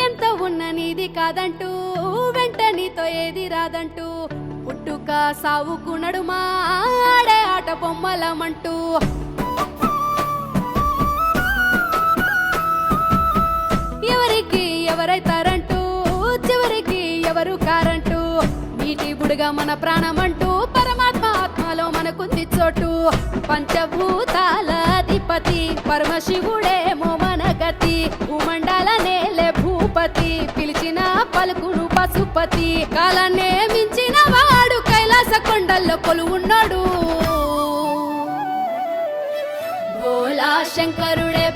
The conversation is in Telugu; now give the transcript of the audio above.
ఎంత ఉన్న నీది కాదంటూ వెంట నీతో ఏది రాదంటూ పుట్టుక సావుకు నడుమా ఆడే ఆట బొమ్మలమంటూ ఎవరికి ఎవరైతారంటూ చివరికి ఎవరు కారంటూ నీటి బుడుగా మన ప్రాణమంటూ పరమాత్మ ఆత్మలో మనకుంది చోటు పంచభూతాల అధిపతి పరమశివుడేమో మన గతి భూమండల నేలే భూపతి పిలిచిన పలుకును పశుపతి కాలాన్నే మించిన వాడు కైలాస కొండల్లో కొలువున్నాడు భోలా శంకరుడే